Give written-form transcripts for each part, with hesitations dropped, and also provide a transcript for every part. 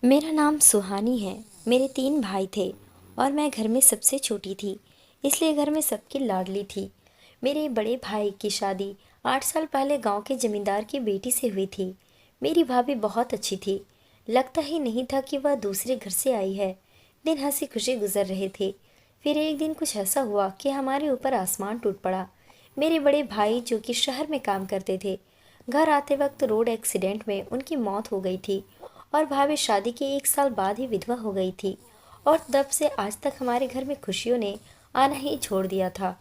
मेरा नाम सुहानी है। मेरे 3 भाई थे और मैं घर में सबसे छोटी थी, इसलिए घर में सबकी लाडली थी। मेरे बड़े भाई की शादी 8 साल पहले गांव के जमींदार की बेटी से हुई थी। मेरी भाभी बहुत अच्छी थी, लगता ही नहीं था कि वह दूसरे घर से आई है। दिन हंसी खुशी गुजर रहे थे। फिर एक दिन कुछ ऐसा हुआ कि हमारे ऊपर आसमान टूट पड़ा। मेरे बड़े भाई जो कि शहर में काम करते थे, घर आते वक्त रोड एक्सीडेंट में उनकी मौत हो गई थी और भाभी शादी के 1 साल बाद ही विधवा हो गई थी। और तब से आज तक हमारे घर में खुशियों ने आना ही छोड़ दिया था।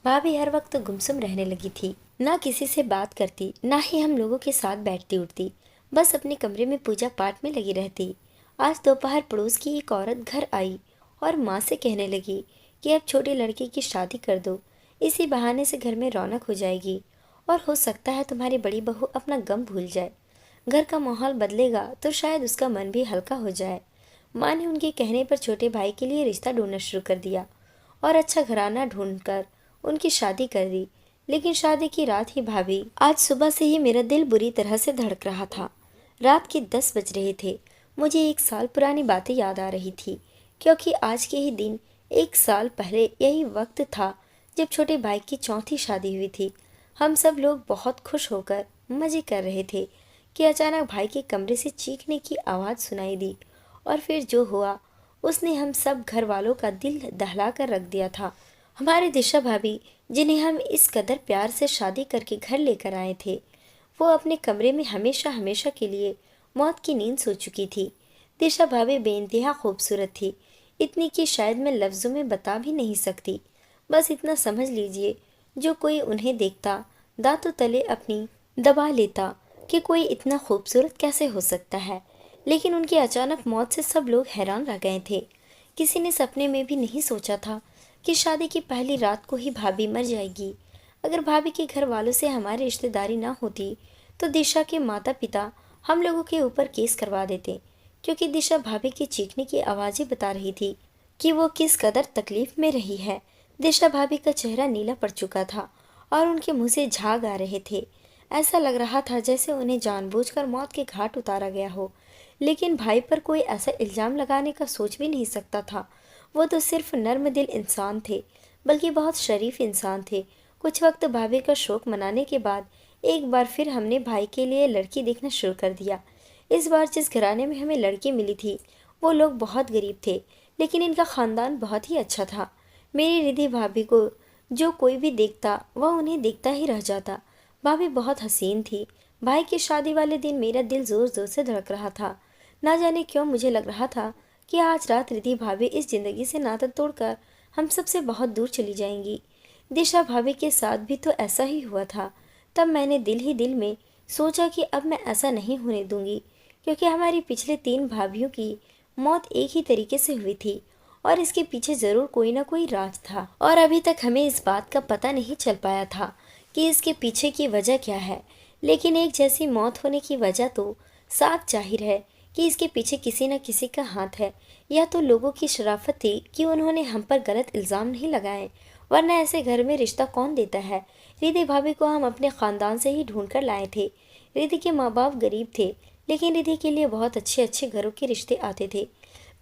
भाभी हर वक्त गुमसुम रहने लगी थी, ना किसी से बात करती, ना ही हम लोगों के साथ बैठती उठती, बस अपने कमरे में पूजा पाठ में लगी रहती। आज दोपहर पड़ोस की एक औरत घर आई और माँ से कहने लगी कि अब छोटे लड़के की शादी कर दो, इसी बहाने से घर में रौनक हो जाएगी और हो सकता है तुम्हारी बड़ी बहू अपना गम भूल जाए। घर का माहौल बदलेगा तो शायद उसका मन भी हल्का हो जाए। माँ ने उनके कहने पर छोटे भाई के लिए रिश्ता ढूंढना शुरू कर दिया और अच्छा घराना ढूंढकर उनकी शादी कर दी। लेकिन शादी की रात ही भाभी, आज सुबह से ही मेरा दिल बुरी तरह से धड़क रहा था। रात के 10 बज रहे थे। मुझे 1 साल पुरानी बातें याद आ रही थी, क्योंकि आज के ही दिन 1 साल पहले यही वक्त था जब छोटे भाई की चौथी शादी हुई थी। हम सब लोग बहुत खुश होकर मजे कर रहे थे कि अचानक भाई के कमरे से चीखने की आवाज़ सुनाई दी। और फिर जो हुआ उसने हम सब घर वालों का दिल दहला कर रख दिया था। हमारी दिशा भाभी, जिन्हें हम इस कदर प्यार से शादी करके घर लेकर आए थे, वो अपने कमरे में हमेशा हमेशा के लिए मौत की नींद सो चुकी थी। दिशा भाभी बेइंतहा खूबसूरत थी, इतनी कि शायद मैं लफ्ज़ों में बता भी नहीं सकती। बस इतना समझ लीजिए, जो कोई उन्हें देखता दांतों तले अपनी दबा लेता कि कोई इतना खूबसूरत कैसे हो सकता है। लेकिन उनकी अचानक मौत से सब लोग हैरान रह गए थे। किसी ने सपने में भी नहीं सोचा था कि शादी की पहली रात को ही भाभी मर जाएगी। अगर भाभी के घर वालों से हमारी रिश्तेदारी ना होती तो दिशा के माता पिता हम लोगों के ऊपर केस करवा देते, क्योंकि दिशा भाभी की चीखने की आवाज़ें बता रही थी कि वो किस कदर तकलीफ में रही है। दिशा भाभी का चेहरा नीला पड़ चुका था और उनके मुंह से झाग आ रहे थे। ऐसा लग रहा था जैसे उन्हें जानबूझकर मौत के घाट उतारा गया हो। लेकिन भाई पर कोई ऐसा इल्जाम लगाने का सोच भी नहीं सकता था। वो तो सिर्फ नर्म दिल इंसान थे, बल्कि बहुत शरीफ इंसान थे। कुछ वक्त भाभी का शोक मनाने के बाद एक बार फिर हमने भाई के लिए लड़की देखना शुरू कर दिया। इस बार जिस घराने में हमें लड़की मिली थी, वो लोग बहुत गरीब थे, लेकिन इनका खानदान बहुत ही अच्छा था। मेरी रिधि भाभी को जो कोई भी देखता वह उन्हें देखता ही रह जाता। भाभी बहुत हसीन थी। भाई की शादी वाले दिन मेरा दिल जोर जोर से धड़क रहा था। ना जाने क्यों मुझे लग रहा था कि आज रात रिधि भाभी इस जिंदगी से नाता तोड़कर हम सबसे बहुत दूर चली जाएंगी। दिशा भाभी के साथ भी तो ऐसा ही हुआ था। तब मैंने दिल ही दिल में सोचा कि अब मैं ऐसा नहीं होने दूंगी, क्योंकि हमारी पिछले 3 भाभियों की मौत एक ही तरीके से हुई थी और इसके पीछे जरूर कोई ना कोई राज था। और अभी तक हमें इस बात का पता नहीं चल पाया था कि इसके पीछे की वजह क्या है। लेकिन एक जैसी मौत होने की वजह तो साफ जाहिर है कि इसके पीछे किसी न किसी का हाथ है। या तो लोगों की शराफत थी कि उन्होंने हम पर गलत इल्ज़ाम नहीं लगाए, वरना ऐसे घर में रिश्ता कौन देता है। रिधि भाभी को हम अपने ख़ानदान से ही ढूंढ कर लाए थे। रिधि के माँ बाप गरीब थे, लेकिन रिधि के लिए बहुत अच्छे अच्छे घरों के रिश्ते आते थे।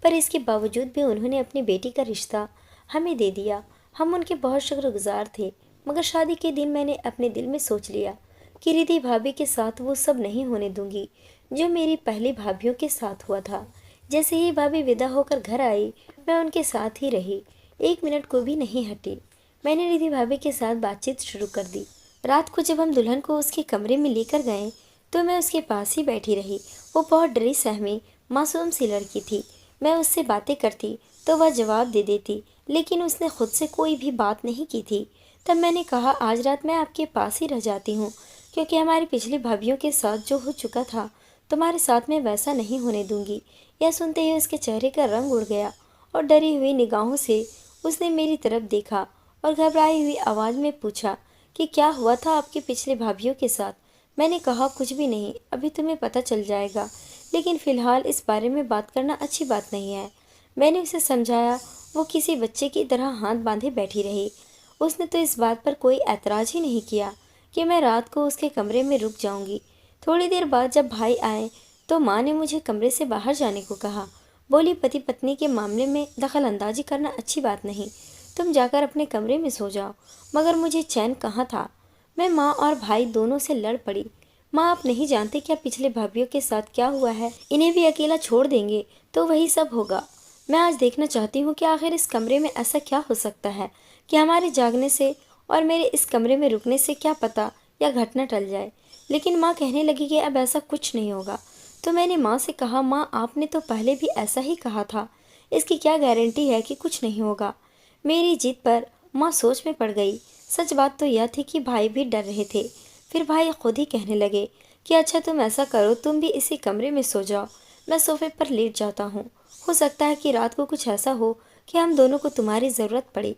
पर इसके बावजूद भी उन्होंने अपनी बेटी का रिश्ता हमें दे दिया। हम उनके बहुत शुक्रगुजार थे। मगर शादी के दिन मैंने अपने दिल में सोच लिया कि रिधि भाभी के साथ वो सब नहीं होने दूंगी जो मेरी पहली भाभीियों के साथ हुआ था। जैसे ही भाभी विदा होकर घर आई, मैं उनके साथ ही रही, 1 मिनट को भी नहीं हटी। मैंने रिधि भाभी के साथ बातचीत शुरू कर दी। रात को जब हम दुल्हन को उसके कमरे में लेकर गए तो मैं उसके पास ही बैठी रही। वो बहुत डरी सहमी मासूम सी लड़की थी। मैं उससे बातें करती तो वह जवाब दे देती, लेकिन उसने खुद से कोई भी बात नहीं की थी। तब मैंने कहा, आज रात मैं आपके पास ही रह जाती हूँ, क्योंकि हमारी पिछली भाभीियों के साथ जो हो चुका था तुम्हारे साथ मैं वैसा नहीं होने दूंगी। यह सुनते ही उसके चेहरे का रंग उड़ गया और डरी हुई निगाहों से उसने मेरी तरफ देखा और घबराई हुई आवाज़ में पूछा कि क्या हुआ था आपकी पिछले भाभीियों के साथ। मैंने कहा, कुछ भी नहीं, अभी तुम्हें पता चल जाएगा, लेकिन फ़िलहाल इस बारे में बात करना अच्छी बात नहीं है। मैंने उसे समझाया। वो किसी बच्चे की तरह हाथ बांधे बैठी रही। उसने तो इस बात पर कोई ऐतराज़ ही नहीं किया कि मैं रात को उसके कमरे में रुक जाऊंगी। थोड़ी देर बाद जब भाई आए तो माँ ने मुझे कमरे से बाहर जाने को कहा। बोली, पति पत्नी के मामले में दखल अंदाजी करना अच्छी बात नहीं, तुम जाकर अपने कमरे में सो जाओ। मगर मुझे चैन कहाँ था। मैं माँ और भाई दोनों से लड़ पड़ी। माँ, आप नहीं जानते क्या पिछले भाभीियों के साथ क्या हुआ है। इन्हें भी अकेला छोड़ देंगे तो वही सब होगा। मैं आज देखना चाहती हूँ कि आखिर इस कमरे में ऐसा क्या हो सकता है कि हमारे जागने से और मेरे इस कमरे में रुकने से क्या पता या घटना टल जाए। लेकिन माँ कहने लगी कि अब ऐसा कुछ नहीं होगा। तो मैंने माँ से कहा, माँ आपने तो पहले भी ऐसा ही कहा था, इसकी क्या गारंटी है कि कुछ नहीं होगा। मेरी जिद पर माँ सोच में पड़ गई। सच बात तो यह थी कि भाई भी डर रहे थे। फिर भाई खुद ही कहने लगे कि अच्छा तुम ऐसा करो, तुम भी इसी कमरे में सो जाओ, मैं सोफे पर लेट जाता हूँ। हो सकता है कि रात को कुछ ऐसा हो कि हम दोनों को तुम्हारी ज़रूरत पड़े।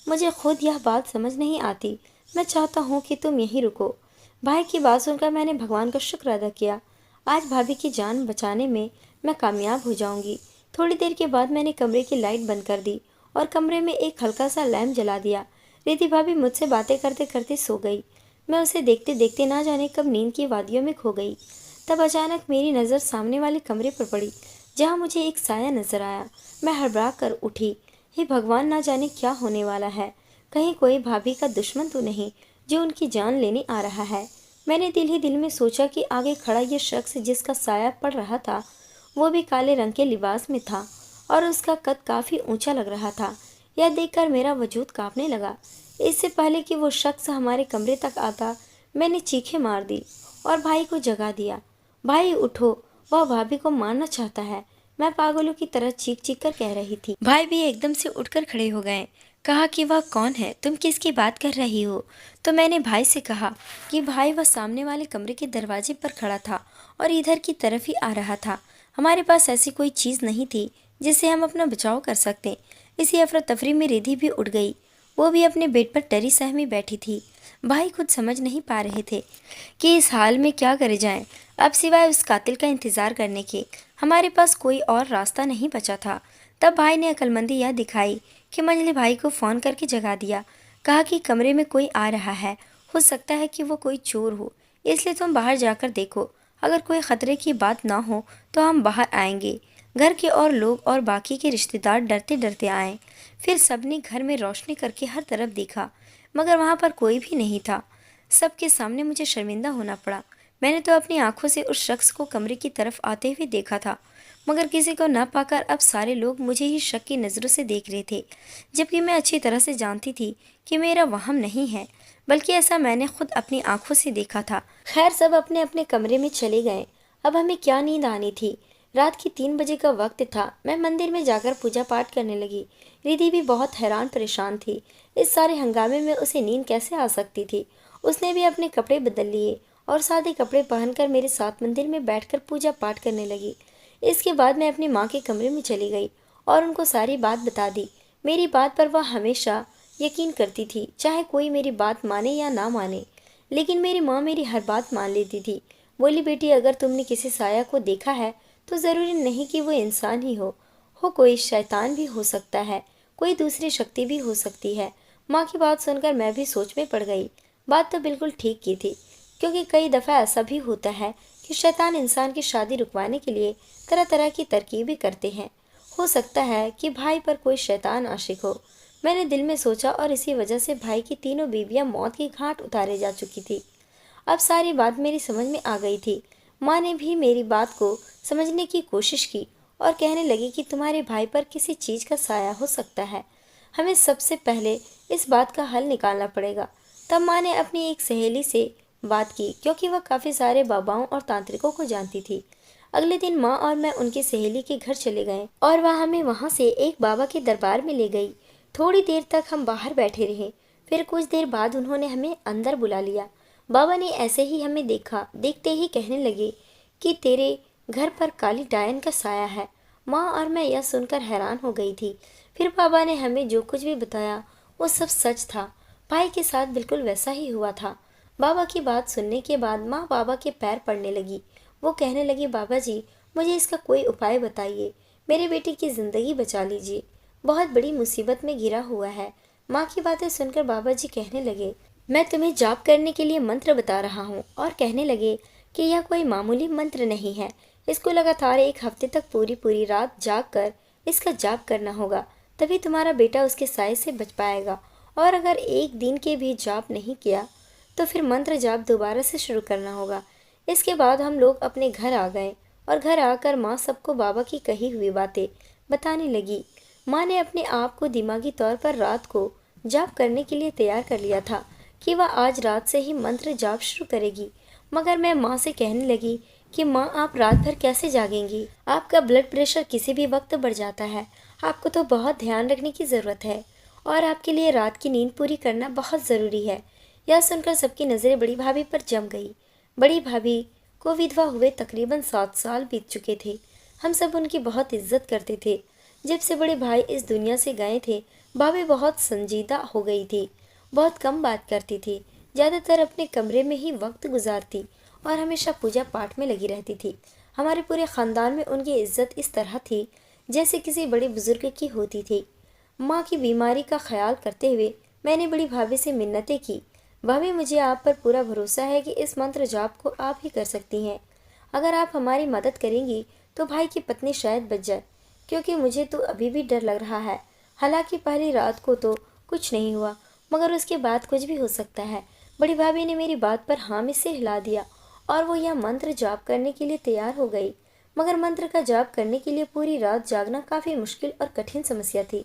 मुझे खुद यह बात समझ नहीं आती। मैं चाहता हूँ कि तुम यहीं रुको। भाई की बात सुनकर मैंने भगवान का शुक्र अदा किया। आज भाभी की जान बचाने में मैं कामयाब हो जाऊंगी। थोड़ी देर के बाद मैंने कमरे की लाइट बंद कर दी और कमरे में एक हल्का सा लैम्प जला दिया। रिद्धि भाभी मुझसे बातें करते करते सो गई। मैं उसे देखते देखते ना जाने कब नींद की वादियों में खो गई। तब अचानक मेरी नज़र सामने वाले कमरे पर पड़ी, जहाँ मुझे एक साया नजर आया। मैं हड़बड़ा कर उठी। हे भगवान, ना जाने क्या होने वाला है। कहीं कोई भाभी का दुश्मन तो नहीं जो उनकी जान लेने आ रहा है। मैंने दिल ही दिल में सोचा कि आगे खड़ा यह शख्स जिसका साया पड़ रहा था, वो भी काले रंग के लिबास में था और उसका कद काफ़ी ऊंचा लग रहा था। यह देखकर मेरा वजूद कांपने लगा। इससे पहले कि वो शख्स हमारे कमरे तक आता, मैंने चीखें मार दी और भाई को जगा दिया। भाई उठो, वह भाभी को मारना चाहता है, मैं पागलों की तरह चीख चीख कर कह रही थी। भाई भी एकदम से उठकर खड़े हो गए। कहा कि वह कौन है, तुम किसकी बात कर रही हो। तो मैंने भाई से कहा कि भाई, वह सामने वाले कमरे के दरवाजे पर खड़ा था और इधर की तरफ ही आ रहा था। हमारे पास ऐसी कोई चीज़ नहीं थी जिससे हम अपना बचाव कर सकते। इसी अफरा तफरी में रिधि भी उठ गई। वो भी अपने बेड पर डरी सहमी बैठी थी। भाई खुद समझ नहीं पा रहे थे कि इस हाल में क्या करे जाएं। अब सिवाय उस कातिल का इंतज़ार करने के हमारे पास कोई और रास्ता नहीं बचा था। तब भाई ने अक्लमंदी यह दिखाई कि मंजली भाई को फ़ोन करके जगा दिया। कहा कि कमरे में कोई आ रहा है, हो सकता है कि वो कोई चोर हो, इसलिए तुम बाहर जाकर देखो। अगर कोई ख़तरे की बात ना हो तो हम बाहर आएंगे। घर के और लोग और बाकी के रिश्तेदार डरते डरते आए। फिर सबने घर में रोशनी करके हर तरफ देखा, मगर वहाँ पर कोई भी नहीं था। सबके सामने मुझे शर्मिंदा होना पड़ा। मैंने तो अपनी आंखों से उस शख्स को कमरे की तरफ आते हुए देखा था, मगर किसी को न पाकर अब सारे लोग मुझे ही शक की नज़रों से देख रहे थे, जबकि मैं अच्छी तरह से जानती थी कि मेरा वहम नहीं है, बल्कि ऐसा मैंने खुद अपनी आंखों से देखा था। खैर, सब अपने अपने कमरे में चले गए। अब हमें क्या नींद आनी थी। रात की 3 बजे का वक्त था। मैं मंदिर में जाकर पूजा पाठ करने लगी। रिधि भी बहुत हैरान परेशान थी। इस सारे हंगामे में उसे नींद कैसे आ सकती थी। उसने भी अपने कपड़े बदल लिए और सादे कपड़े पहनकर मेरे साथ मंदिर में बैठकर पूजा पाठ करने लगी। इसके बाद मैं अपनी माँ के कमरे में चली गई और उनको सारी बात बता दी। मेरी बात पर वह हमेशा यकीन करती थी, चाहे कोई मेरी बात माने या ना माने। लेकिन मेरी माँ मेरी हर बात मान लेती थी। बोली, बेटी, अगर तुमने किसी साया को देखा है तो ज़रूरी नहीं कि वो इंसान ही हो कोई शैतान भी हो सकता है, कोई दूसरी शक्ति भी हो सकती है। माँ की बात सुनकर मैं भी सोच में पड़ गई। बात तो बिल्कुल ठीक की थी, क्योंकि कई दफ़ा ऐसा भी होता है कि शैतान इंसान की शादी रुकवाने के लिए तरह तरह की तरकीबें करते हैं। हो सकता है कि भाई पर कोई शैतान आशिक हो। मैंने दिल में सोचा और इसी वजह से भाई की तीनों बीवियां मौत की घाट उतारे जा चुकी थी। अब सारी बात मेरी समझ में आ गई थी। माँ ने भी मेरी बात को समझने की कोशिश की और कहने लगी कि तुम्हारे भाई पर किसी चीज़ का साया हो सकता है। हमें सबसे पहले इस बात का हल निकालना पड़ेगा। तब माँ ने अपनी एक सहेली से बात की, क्योंकि वह काफ़ी सारे बाबाओं और तांत्रिकों को जानती थी। अगले दिन माँ और मैं उनकी सहेली के घर चले गए और वह हमें वहाँ से एक बाबा के दरबार में ले गई। थोड़ी देर तक हम बाहर बैठे रहे। फिर कुछ देर बाद उन्होंने हमें अंदर बुला लिया। बाबा ने ऐसे ही हमें देखा, देखते ही कहने लगे कि तेरे घर पर काली डायन का साया है। माँ और मैं यह सुनकर हैरान हो गई थी। फिर बाबा ने हमें जो कुछ भी बताया वो सब सच था। भाई के साथ बिल्कुल वैसा ही हुआ था। बाबा की बात सुनने के बाद माँ बाबा के पैर पड़ने लगी। वो कहने लगी, बाबा जी, मुझे इसका कोई उपाय बताइए, मेरे बेटे की ज़िंदगी बचा लीजिए, बहुत बड़ी मुसीबत में घिरा हुआ है। माँ की बातें सुनकर बाबा जी कहने लगे, मैं तुम्हें जाप करने के लिए मंत्र बता रहा हूँ, और कहने लगे कि यह कोई मामूली मंत्र नहीं है, इसको लगातार 1 हफ्ते तक पूरी पूरी रात जाग कर इसका जाप करना होगा, तभी तुम्हारा बेटा उसके साए से बच पाएगा। और अगर एक दिन के भी जाप नहीं किया तो फिर मंत्र जाप दोबारा से शुरू करना होगा। इसके बाद हम लोग अपने घर आ गए और घर आकर माँ सबको बाबा की कही हुई बातें बताने लगी। माँ ने अपने आप को दिमागी तौर पर रात को जाप करने के लिए तैयार कर लिया था कि वह आज रात से ही मंत्र जाप शुरू करेगी। मगर मैं माँ से कहने लगी कि माँ, आप रात भर कैसे जागेंगी? आपका ब्लड प्रेशर किसी भी वक्त बढ़ जाता है। आपको तो बहुत ध्यान रखने की ज़रूरत है और आपके लिए रात की नींद पूरी करना बहुत ज़रूरी है। यह सुनकर सबकी नज़रें बड़ी भाभी पर जम गई। बड़ी भाभी को विधवा हुए तकरीबन 7 साल बीत चुके थे। हम सब उनकी बहुत इज्जत करते थे। जब से बड़े भाई इस दुनिया से गए थे, भाभी बहुत संजीदा हो गई थी, बहुत कम बात करती थी, ज़्यादातर अपने कमरे में ही वक्त गुजारती और हमेशा पूजा पाठ में लगी रहती थी। हमारे पूरे ख़ानदान में उनकी इज्जत इस तरह थी जैसे किसी बड़े बुजुर्ग की होती थी। माँ की बीमारी का ख्याल करते हुए मैंने बड़ी भाभी से मिन्नतें की। भाभी, मुझे आप पर पूरा भरोसा है कि इस मंत्र जाप को आप ही कर सकती हैं। अगर आप हमारी मदद करेंगी तो भाई की पत्नी शायद बच जाए, क्योंकि मुझे तो अभी भी डर लग रहा है। हालांकि पहली रात को तो कुछ नहीं हुआ, मगर उसके बाद कुछ भी हो सकता है। बड़ी भाभी ने मेरी बात पर हामी से हिला दिया और वो यह मंत्र जाप करने के लिए तैयार हो गई। मगर मंत्र का जाप करने के लिए पूरी रात जागना काफ़ी मुश्किल और कठिन समस्या थी।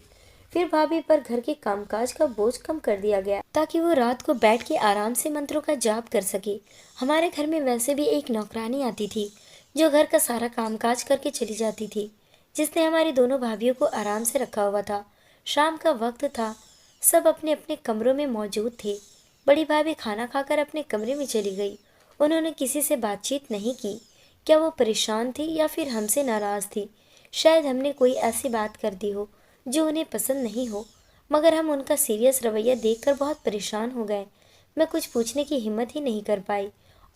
फिर भाभी पर घर के कामकाज का बोझ कम कर दिया गया ताकि वो रात को बैठ के आराम से मंत्रों का जाप कर सके। हमारे घर में वैसे भी एक नौकरानी आती थी जो घर का सारा कामकाज करके चली जाती थी, जिसने हमारी दोनों भाभियों को आराम से रखा हुआ था। शाम का वक्त था, सब अपने अपने कमरों में मौजूद थे। बड़ी भाभी खाना खाकर अपने कमरे में चली गई। उन्होंने किसी से बातचीत नहीं की। क्या वो परेशान थी या फिर हमसे नाराज़ थी? शायद हमने कोई ऐसी बात कर दी हो जो उन्हें पसंद नहीं हो, मगर हम उनका सीरियस रवैया देखकर बहुत परेशान हो गए। मैं कुछ पूछने की हिम्मत ही नहीं कर पाई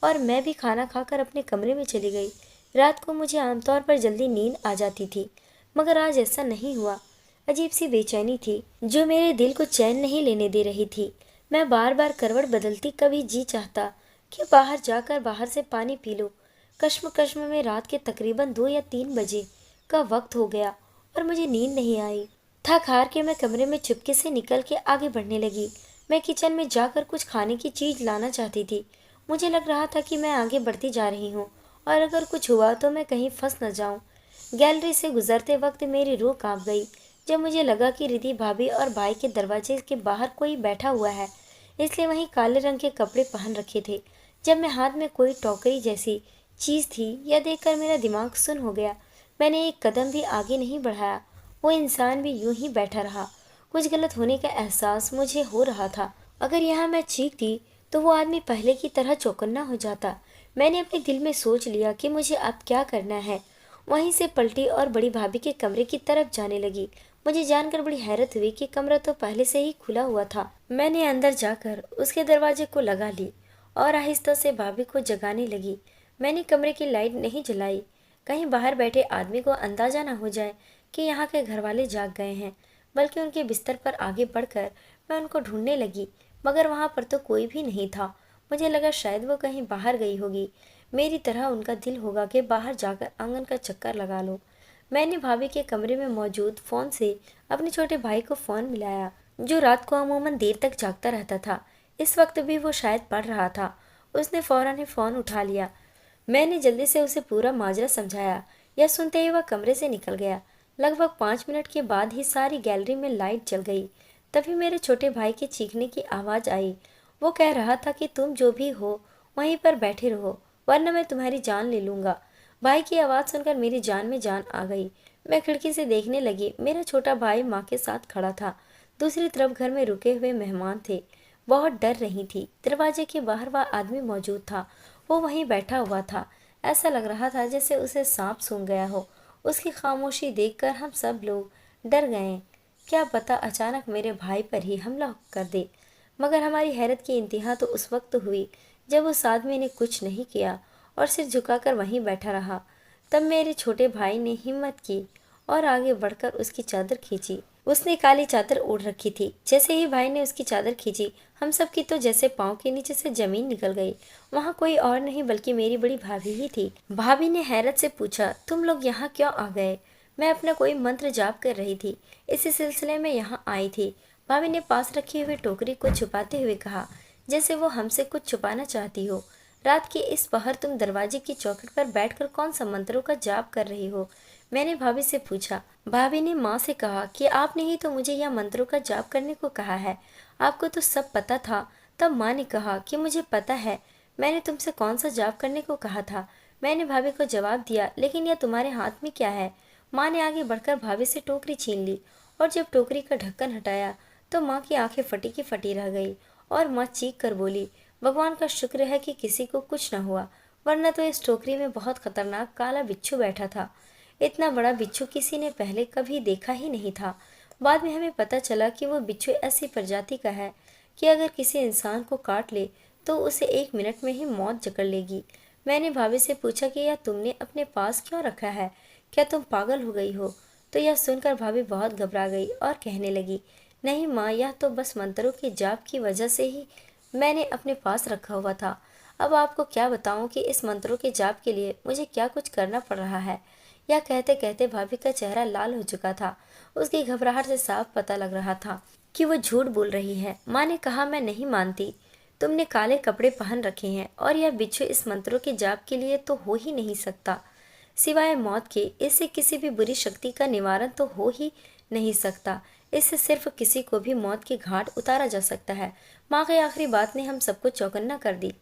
और मैं भी खाना खाकर अपने कमरे में चली गई। रात को मुझे आमतौर पर जल्दी नींद आ जाती थी, मगर आज ऐसा नहीं हुआ। अजीब सी बेचैनी थी जो मेरे दिल को चैन नहीं लेने दे रही थी। मैं बार बार करवट बदलती, कभी जी चाहता कि बाहर जाकर बाहर से पानी पी लो। कश्म कश्म में रात के तकरीबन 2 या 3 बजे का वक्त हो गया और मुझे नींद नहीं आई। थक हार के मैं कमरे में चुपके से निकल के आगे बढ़ने लगी। मैं किचन में जाकर कुछ खाने की चीज़ लाना चाहती थी। मुझे लग रहा था कि मैं आगे बढ़ती जा रही हूँ और अगर कुछ हुआ तो मैं कहीं फंस न जाऊँ। गैलरी से गुजरते वक्त मेरी रूह कांप गई जब मुझे लगा कि रिद्धि भाभी और भाई के दरवाजे के बाहर कोई बैठा हुआ है, इसलिए वहीं काले रंग के कपड़े पहन रखे थे। जब मैं हाथ में कोई टोकरी जैसी चीज़ थी, यह देखकर मेरा दिमाग सुन्न हो गया। मैंने एक कदम भी आगे नहीं बढ़ाया। वो इंसान भी यूं ही बैठा रहा। कुछ गलत होने का एहसास मुझे हो रहा था। अगर यहाँ मैं चीखती तो वो आदमी पहले की तरह चौकन्ना हो जाता। मैंने अपने दिल में सोच लिया कि मुझे अब क्या करना है। वहीं से पलटी और बड़ी भाभी के कमरे की तरफ जाने लगी। मुझे जानकर बड़ी हैरत हुई कि कमरा तो पहले से ही खुला हुआ था। मैंने अंदर जाकर उसके दरवाजे को लगा ली और आहिस्ता से भाभी को जगाने लगी। मैंने कमरे की लाइट नहीं जलाई, कहीं बाहर बैठे आदमी को अंदाजा न हो जाए कि यहाँ के घर वाले जाग गए हैं। बल्कि उनके बिस्तर पर आगे बढ़कर मैं उनको ढूंढने लगी, मगर वहाँ पर तो कोई भी नहीं था। मुझे लगा शायद वो कहीं बाहर गई होगी। मेरी तरह उनका दिल होगा कि बाहर जाकर आंगन का चक्कर लगा लो। मैंने भाभी के कमरे में मौजूद फ़ोन से अपने छोटे भाई को फ़ोन मिलाया, जो रात को अमूमन देर तक जागता रहता था। इस वक्त भी वो शायद पढ़ रहा था। उसने फ़ौरन ही फ़ोन उठा लिया। मैंने जल्दी से उसे पूरा माजरा समझाया। यह सुनते ही वह कमरे से निकल गया। लगभग 5 मिनट के बाद ही सारी गैलरी में लाइट जल गई। तभी मेरे छोटे भाई के चीखने की आवाज़ आई। वो कह रहा था कि तुम जो भी हो वहीं पर बैठे रहो, वरना मैं तुम्हारी जान ले लूँगा। भाई की आवाज़ सुनकर मेरी जान में जान आ गई। मैं खिड़की से देखने लगी। मेरा छोटा भाई माँ के साथ खड़ा था। दूसरी तरफ घर में रुके हुए मेहमान थे। बहुत डर रही थी। दरवाजे के बाहर वह आदमी मौजूद था। वो वहीं बैठा हुआ था। ऐसा लग रहा था जैसे उसे सांप सूंघ गया हो। उसकी खामोशी देखकर हम सब लोग डर गए। क्या पता अचानक मेरे भाई पर ही हमला कर दे। मगर हमारी हैरत की इंतहा तो उस वक्त हुई जब उस आदमी ने कुछ नहीं किया और सिर झुकाकर वहीं बैठा रहा। तब मेरे छोटे भाई ने हिम्मत की और आगे बढ़कर उसकी चादर खींची। उसने काली चादर ओढ़ रखी थी। जैसे ही भाई ने उसकी चादर खींची, हम सब की तो जैसे पाँव के नीचे से जमीन निकल गई। वहाँ कोई और नहीं बल्कि मेरी बड़ी भाभी ही थी। भाभी ने हैरत से पूछा, तुम लोग यहाँ क्यों आ गए? मैं अपना कोई मंत्र जाप कर रही थी, इसी सिलसिले में यहाँ आई थी। भाभी ने पास रखी हुई टोकरी को छुपाते हुए कहा, जैसे वो हमसे कुछ छुपाना चाहती हो। रात की इस पहर तुम दरवाजे की चौखट पर बैठकर कौन सा मंत्रों का जाप कर रही हो? मैंने भाभी से पूछा। भाभी ने माँ से कहा कि आपने ही तो मुझे यह मंत्रों का जाप करने को कहा है, आपको तो सब पता था। तब माँ ने कहा कि मुझे पता है, मैंने तुमसे कौन सा जाप करने को कहा था। मैंने भाभी को जवाब दिया, लेकिन यह तुम्हारे हाथ में क्या है? माँ ने आगे बढ़कर भाभी से टोकरी छीन ली और जब टोकरी का ढक्कन हटाया तो माँ की आंखें फटी की फटी रह गई और माँ चीख कर बोली, भगवान का शुक्र है कि किसी को कुछ न हुआ, वरना तो इस टोकरी में बहुत खतरनाक काला बिच्छू बैठा था। इतना बड़ा बिच्छू किसी ने पहले कभी देखा ही नहीं था। बाद में हमें पता चला कि वो बिच्छू ऐसी प्रजाति का है कि अगर किसी इंसान को काट ले तो उसे 1 मिनट में ही मौत जकड़ लेगी। मैंने भाभी से पूछा कि यह तुमने अपने पास क्यों रखा है, क्या तुम पागल हो गई हो? तो यह सुनकर भाभी बहुत घबरा गई और कहने लगी, नहीं माँ, यह तो बस मंत्रों के जाप की वजह से ही मैंने अपने पास रखा हुआ था। अब आपको क्या बताऊं कि इस मंत्रों के जाप के लिए मुझे क्या कुछ करना पड़ रहा है। यह कहते कहते भाभी का चेहरा लाल हो चुका था। उसकी घबराहट से साफ पता लग रहा था कि वो झूठ बोल रही है। माँ ने कहा, मैं नहीं मानती, तुमने काले कपड़े पहन रखे हैं और यह बिच्छू इस मंत्रों के जाप के लिए तो हो ही नहीं सकता। सिवाय मौत के इससे किसी भी बुरी शक्ति का निवारण तो हो ही नहीं सकता। इससे सिर्फ किसी को भी मौत के घाट उतारा जा सकता है। माँ की आखिरी बात ने हम सबको चौकन्ना कर दी,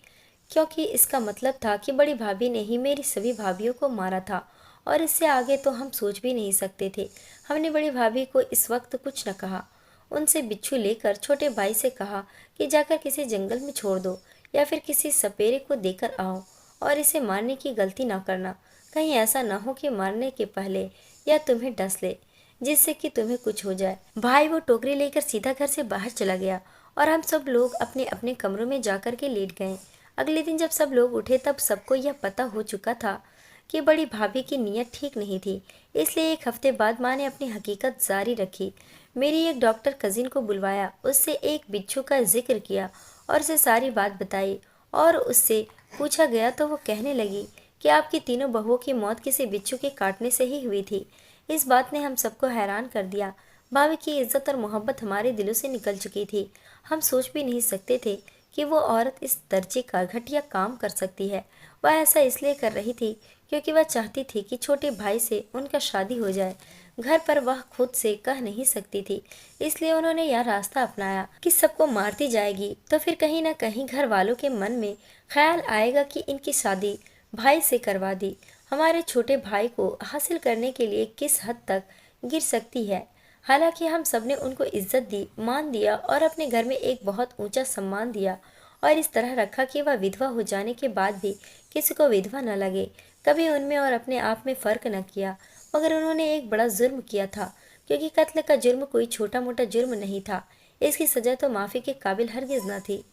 क्योंकि इसका मतलब था कि बड़ी भाभी ने ही मेरी सभी भाभीियों को मारा था और इससे आगे तो हम सोच भी नहीं सकते थे। हमने बड़ी भाभी को इस वक्त कुछ न कहा। उनसे बिच्छू लेकर छोटे भाई से कहा कि जाकर किसी जंगल में छोड़ दो या फिर किसी सपेरे को देकर आओ और इसे मारने की गलती ना करना। कहीं ऐसा ना हो कि मारने के पहले या तुम्हें डस ले, जिससे कि तुम्हें कुछ हो जाए। भाई वो टोकरी लेकर सीधा घर से बाहर चला गया और हम सब लोग अपने अपने कमरों में जाकर के लेट गए। अगले दिन जब सब लोग उठे तब सबको यह पता हो चुका था कि बड़ी भाभी की नीयत ठीक नहीं थी। इसलिए 1 हफ्ते बाद माँ ने अपनी हकीकत जारी रखी। मेरी एक डॉक्टर कजिन को बुलवाया, उससे एक बिच्छू का जिक्र किया और उसे सारी बात बताई और उससे पूछा गया तो वो कहने लगी कि आपकी तीनों बहुओं की मौत किसी बिच्छू के काटने से ही हुई थी। इस बात ने हम सबको हैरान कर दिया। भाभी की इज्जत और मोहब्बत हमारे दिलों से निकल चुकी थी। हम सोच भी नहीं सकते थे कि वो औरत इस दर्जे का घटिया काम कर सकती है। वह ऐसा इसलिए कर रही थी क्योंकि वह चाहती थी कि छोटे भाई से उनका शादी हो जाए। घर पर वह खुद से कह नहीं सकती थी, इसलिए उन्होंने यह रास्ता अपनाया कि सबको मारती जाएगी तो फिर कहीं ना कहीं घर वालों के मन में ख्याल आएगा कि इनकी शादी भाई से करवा दी। हमारे छोटे भाई को हासिल करने के लिए किस हद तक गिर सकती है। हालांकि हम सबने उनको इज्जत दी, मान दिया और अपने घर में एक बहुत ऊंचा सम्मान दिया और इस तरह रखा कि वह विधवा हो जाने के बाद भी किसी को विधवा न लगे। कभी उनमें और अपने आप में फ़र्क न किया। मगर उन्होंने एक बड़ा जुर्म किया था, क्योंकि कत्ल का जुर्म कोई छोटा मोटा जुर्म नहीं था। इसकी सज़ा तो माफ़ी के काबिल हरगिज़ न थी।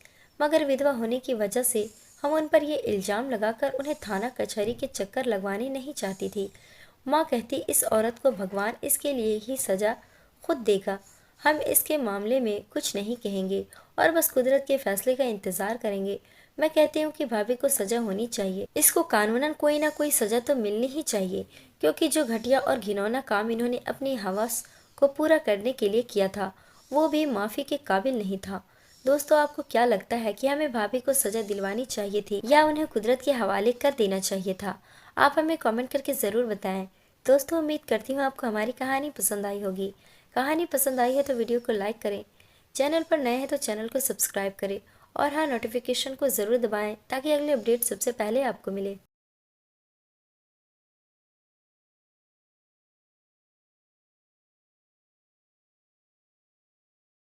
मगर विधवा होने की वजह से हम उन पर यह इल्ज़ाम लगाकर उन्हें थाना कचहरी के चक्कर लगवाने नहीं चाहती थी। माँ कहती, इस औरत को भगवान इसके लिए ही सज़ा खुद देगा, हम इसके मामले में कुछ नहीं कहेंगे और बस कुदरत के फैसले का इंतज़ार करेंगे। मैं कहती हूँ कि भाभी को सज़ा होनी चाहिए, इसको कानूनन कोई ना कोई सज़ा तो मिलनी ही चाहिए, क्योंकि जो घटिया और घिनौना काम इन्होंने अपनी हवस को पूरा करने के लिए किया था वो भी माफ़ी के काबिल नहीं था। दोस्तों, आपको क्या लगता है कि हमें भाभी को सज़ा दिलवानी चाहिए थी या उन्हें कुदरत के हवाले कर देना चाहिए था? आप हमें कमेंट करके ज़रूर बताएं। दोस्तों, उम्मीद करती हूँ आपको हमारी कहानी पसंद आई होगी। कहानी पसंद आई है तो वीडियो को लाइक करें, चैनल पर नए हैं तो चैनल को सब्सक्राइब करें और हाँ, नोटिफिकेशन को ज़रूर दबाएं ताकि अगले अपडेट सबसे पहले आपको मिले।